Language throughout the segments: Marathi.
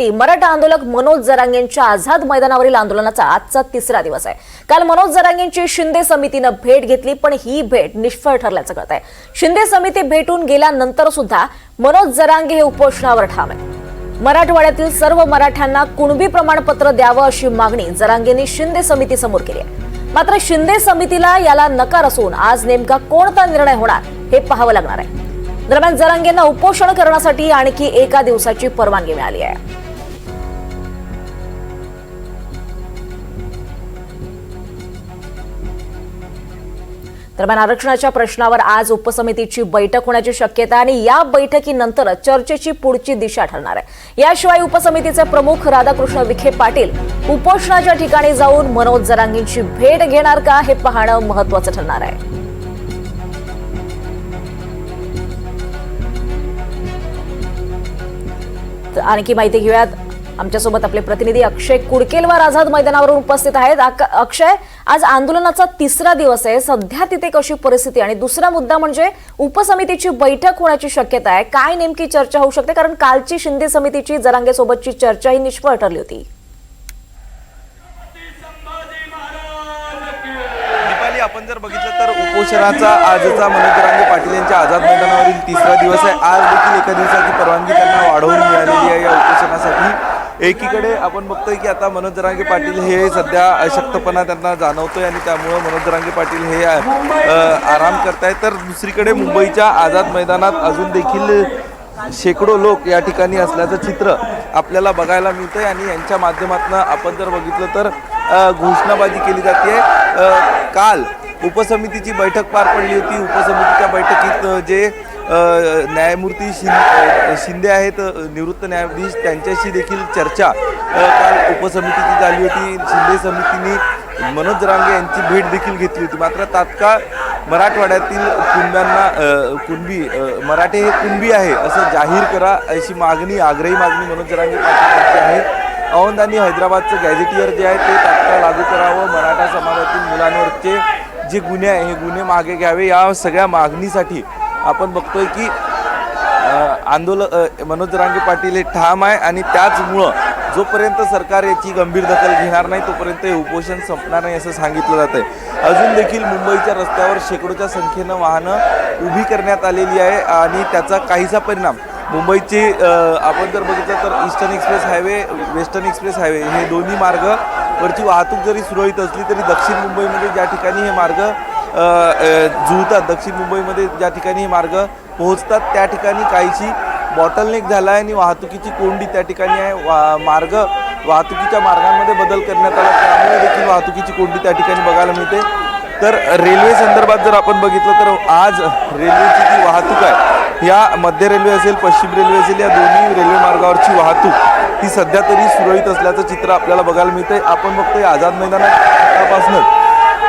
मराठा आंदोलक मनोज जरांगेंच्या आझाद मैदानावरील आंदोलनाचा आजचा तिसरा दिवस आहे। काल मनोज जरांगेंची शिंदे समितीने भेट घेतली, पण ही भेट निष्फळ ठरल्याचं कळत आहे। शिंदे समिती भेटून गेल्यानंतर सुद्धा मनोज जरांगे हे उपोषणावर ठाम आहेत। मराठवाड्यातील सर्व मराठ्यांना कुणबी प्रमाणपत्र द्यावं अशी मागणी जरांगेंनी शिंदे समिती समोर केली आहे। मात्र शिंदे समितीला याला नकार असून आज नेमका कोणता निर्णय होणार हे पाहावं लागणार आहे। दरम्यान जरांगेंना उपोषण करण्यासाठी आणखी एका दिवसाची परवानगी मिळाली आहे। दरम्यान आरक्षणाच्या प्रश्नावर आज उपसमितीची बैठक होण्याची शक्यता आणि या बैठकीनंतर चर्चेची पुढची दिशा ठरणार आहे। याशिवाय उपसमितीचे प्रमुख राधाकृष्ण विखे पाटील उपोषणाच्या ठिकाणी जाऊन मनोज जरांगेंची भेट घेणार का हे पाहणं महत्त्वाचं ठरणार आहे। आणखी माहिती घेऊयात, आमच्यासोबत आपले प्रतिनिधी अक्षय कुडकेलवार आझाद मैदानावरून उपस्थित आहेत। अक्षय, आज आंदोलनाचा तिसरा दिवस आहे, सध्या तिथे कशी परिस्थिती आणि दुसरा मुद्दा म्हणजे उपसमितीची बैठक होण्याची शक्यता आहे, काय नेमकी चर्चा होऊ शकते? कारण कालची शिंदे समितीची जरांगे सोबतची चर्चा ही निष्फळ ठरली होती। आपण जर बघितलं तर उपोषणाचा आजचा मनोज जरांगे पाटील यांच्या आझाद मैदानावरील तिसरा दिवस आहे। आज देखील एका दिवसाची परवानगी त्यांना वाढवून मिळालेली आहे या उपोषणासाठी। एकीकडे आपण बघतोय की आता मनोज जरांगे पाटील हे सध्या अशक्तपणा त्यांना जाणवतोय आणि त्यामुळे मनोज जरांगे पाटील हे आराम करतायत, तर दुसरीकडे मुंबईच्या आझाद मैदानात अजून देखील शेकडो लोक या ठिकाणी असल्याचं चित्र आपल्याला बघायला मिळतंय आणि यांच्या माध्यमातून आपण जर बघितलं तर घोषणाबाजी केली जाते। काल उपसमितीची बैठक पार पडली होती। उपसमितीच्या बैठकीत जे न्यायमूर्ती शिंदे आहेत, निवृत्त न्यायाधीश, त्यांच्याशी देखील चर्चा काल उपसमितीची झाली होती। शिंदे समितीने मनोज जरांगे यांची भेट देखील घेतली होती। मात्र तात्काळ मराठवाड्यातील कुणबी मराठे हे कुणबी आहे असं जाहीर करा अशी मागणी, आग्रही मागणी मनोज जरांगे पाटील यांची आहे। औंध आणि हैदराबादचं गॅझेटियर जे आहे ते तात्काळ लागू करावं, मराठा समाजातील मुलांवरचे जे गुन्हे आहे हे गुन्हे मागे घ्यावे, या सगळ्या मागणीसाठी आपण बघतोय की मनोज जरांगे पाटील हे ठाम आहे आणि त्याचमुळं जोपर्यंत सरकार याची गंभीर दखल घेणार नाही तोपर्यंत हे उपोषण संपणार नाही असं सांगितलं जात आहे। अजून देखील मुंबईच्या रस्त्यावर शेकडोच्या संख्येनं वाहनं उभी करण्यात आलेली आहे आणि त्याचा काहीसा परिणाम मुंबईचे आपण जर बघितलं तर eastern express highway, western express highway हे दोन्ही मार्गावरची वाहतूक जरी सुरळीत असली तरी दक्षिण मुंबईमध्ये ज्या ठिकाणी हे मार्ग जुळतात, दक्षिण मुंबईमध्ये ज्या ठिकाणी हे मार्ग पोहोचतात त्या ठिकाणी काहीशी बॉटलनेक झाला आहे आणि वाहतुकीची कोंडी त्या ठिकाणी आहे। वाहतुकीच्या मार्गांमध्ये बदल करण्यात आला, त्यामुळे देखील वाहतुकीची कोंडी त्या ठिकाणी बघायला मिळते। तर रेल्वे संदर्भात जर आपण बघितलं तर आज रेल्वेची जी वाहतूक आहे, या मध्य रेल्वे असेल, पश्चिम रेल्वे असेल, या दोन्ही रेल्वे मार्गावरची वाहतूक ही सध्या तरी सुरळीत असल्याचं चित्र आपल्याला बघायला मिळतंय। आपण बघतोय आझाद मैदानापासूनच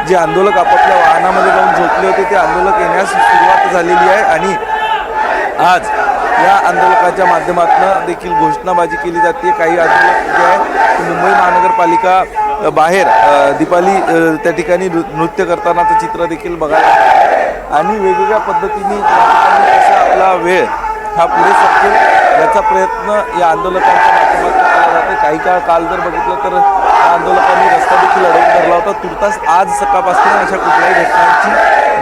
जे आंदोलक आपापल्या वाहनामध्ये जाऊन झोपले होते ते आंदोलक येण्यास सुरुवात झालेली आहे आणि आज या आंदोलकाच्या माध्यमातून देखील घोषणाबाजी केली जाते। काही आंदोलक जे आहे मुंबई महानगरपालिका बाहेर दीपाली त्या ठिकाणी नृत्य करतानाचं चित्र देखील बघायला आणि वेगवेगळ्या पद्धतीने कसा आपला वेळ हा पुढे सरकेल याचा प्रयत्न या आंदोलकांच्या माध्यमातून केला जातो। काही काल जर बघितलं तर आंदोलकांनी रस्ता देखील अडवून धरला होता। तुर्तास आज सकाळपासून अशा कुठल्याही घटनांची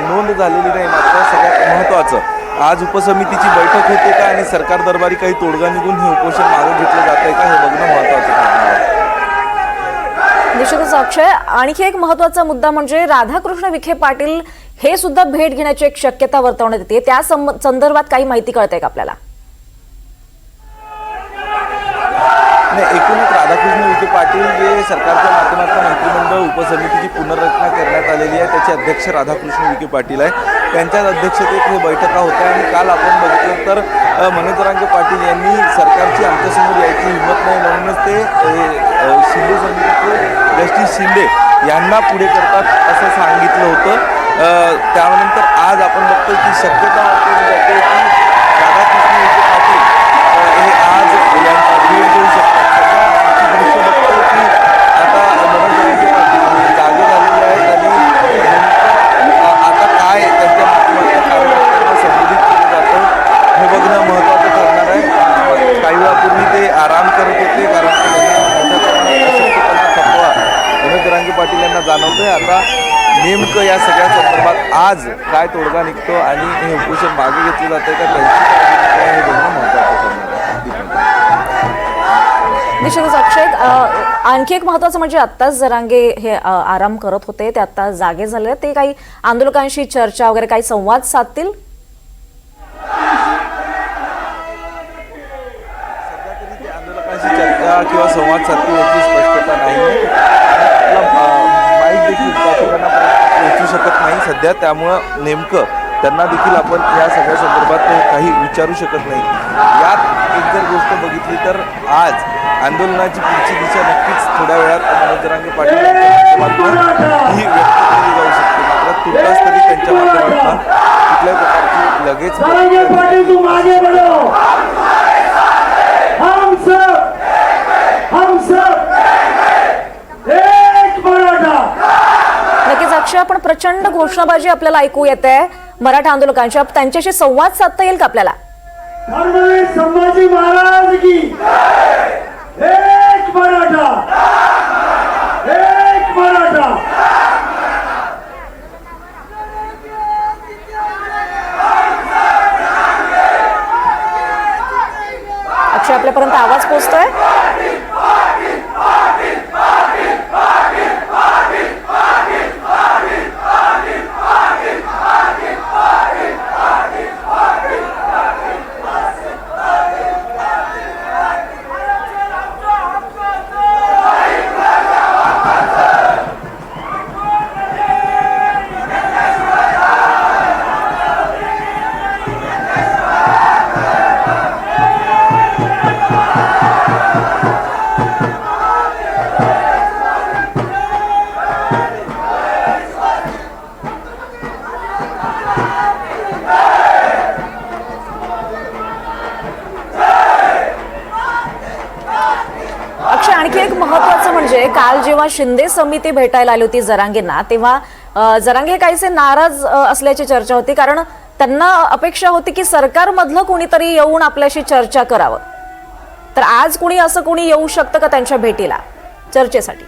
नोंद झालेली नाही। मात्र सगळ्यात महत्त्वाचं आज उपसमितीची बैठक होते का आणि सरकार दरबारी काही तोडगा निघून हे उपोषण मागे घेतलं जात आहे का हे बघणं महत्त्वाचं आहे। निश्चितच अक्षय, आणखी एक महत्त्वाचा मुद्दा म्हणजे राधाकृष्ण विखे पाटील हे सुद्धा भेट घेण्याची एक शक्यता वर्तवण्यात येते, त्या संदर्भात काही माहिती कळते का आपल्याला? नाही, एकूणच राधाकृष्ण विखे पाटील जे सरकारच्या माध्यमातून मंत्रिमंडळ उपसमितीची पुनर्रचना करण्यात आलेली आहे त्याचे अध्यक्ष राधाकृष्ण विखे पाटील आहे, त्यांच्याच अध्यक्षतेत हे बैठका होत्या आणि काल आपण बघितलं तर मनोज जरांगे पाटील यांनी सरकारची आमच्यासमोर यायची हिंमत नाही म्हणूनच ते शिंदे समितीचे जस्टिस शिंदे यांना पुढे करतात असं सांगितलं होतं। त्यानंतर आज आपण बघतोय की शक्यता वाटली जाते की राधाकृष्ण विखे पाटील हे आज यांचा भेट घेऊ शकतात। दृश्य बघतोय की आता मनोज जरांगे पाटील जागे झालेले आहेत आणि आता काय त्यांच्या माध्यमातून कार्यकर्त्यांना संबोधित केलं जातं हे बघणं महत्त्वाचं ठरणार आहे। काही वेळापूर्वी ते आराम करत होते करतोय. आता नेमकं या सगळ्या संदर्भात आज काय तोडगा निघतो आणि हे उपोषण मागे घेतलं जातं का त्यांची काय भूमिका आहे हे बघणं महत्त्वाचं ठरणार आहे. निश्चितच अक्षय, आणखी एक महत्वाचं म्हणजे आत्ताच जरांगे हे आराम करत होते, ते आता जागे झाले, ते काही आंदोलकांशी चर्चा वगैरे काही संवाद साधतील? सध्या तरी ते आंदोलकांशी चर्चा किंवा संवाद साधतील याची स्पष्टता नाही. माईक देखील त्या ठिकाणापर्यंत पोहोचू शकत नाही सध्या, त्यामुळं नेमकं त्यांना देखील आपण या सगळ्या संदर्भात काही विचारू शकत नाही. यात एक जर गोष्ट बघितली तर आज आंदोलनाची पुढची दिशा नक्कीच थोड्या वेळात मनोज जरांगे पाटील यांच्या माध्यमातून ही व्यक्त केली जाऊ शकते. मात्र तुर्तास तरी त्यांच्या माध्यमातून कुठल्याही प्रकारची लगेच नक्कीच अक्षय, पण प्रचंड घोषणाबाजी आपल्याला ऐकू येते मराठा आंदोलकांच्या, त्यांच्याशी संवाद साधता येईल का आपल्याला? संभाजी महाराज की एक मराठा, एक मराठा. अक्षय, आपल्यापर्यंत आवाज पोहोचतोय? आणखी एक महत्वाचं म्हणजे काल जेव्हा शिंदे समिती भेटायला आली होती जरांगेंना, तेव्हा जरांगे काहीसे नाराज असल्याची चर्चा होती, कारण त्यांना अपेक्षा होती की सरकारमधलं कोणीतरी येऊन आपल्याशी चर्चा करावं. तर आज कोणी असं कोणी येऊ शकतं का त्यांच्या भेटीला चर्चेसाठी?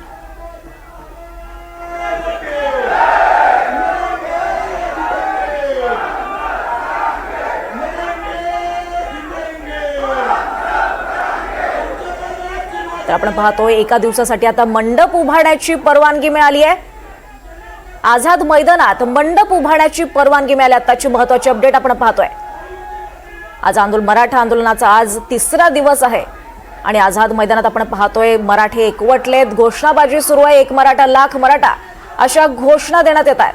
तर आपण पाहतोय एका दिवसासाठी आता मंडप उभारण्याची परवानगी मिळाली आहे. आझाद मैदानात मंडप उभारण्याची परवानगी मिळाली. आताची महत्वाची अपडेट आपण पाहतोय. आज मराठा आंदोलनाचा आज तिसरा दिवस आहे आणि आझाद मैदानात आपण पाहतोय मराठे एकवटलेत, घोषणाबाजी सुरू आहे. एक मराठा लाख मराठा अशा घोषणा देण्यात येत आहेत.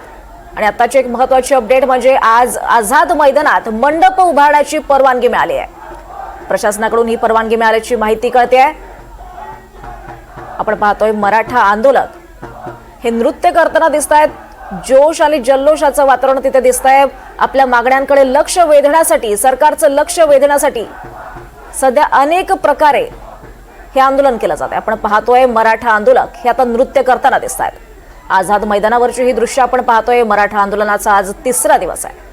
आणि आताची एक महत्वाची अपडेट म्हणजे आज आझाद मैदानात मंडप उभारण्याची परवानगी मिळाली आहे. प्रशासनाकडून ही परवानगी मिळाल्याची माहिती कळते आहे. आपण पाहतोय मराठा आंदोलक हे नृत्य करताना दिसत आहेत. जोश आणि जल्लोषाचं वातावरण तिथे दिसतंय. आपल्या मागण्यांकडे लक्ष वेधण्यासाठी, सरकारचं लक्ष वेधण्यासाठी सध्या अनेक प्रकारे हे आंदोलन केलं जात आहे. आपण पाहतोय मराठा आंदोलक हे आता नृत्य करताना दिसत आहेत. आझाद मैदानावरची ही दृश्य आपण पाहतोय. मराठा आंदोलनाचा आज तिसरा दिवस आहे.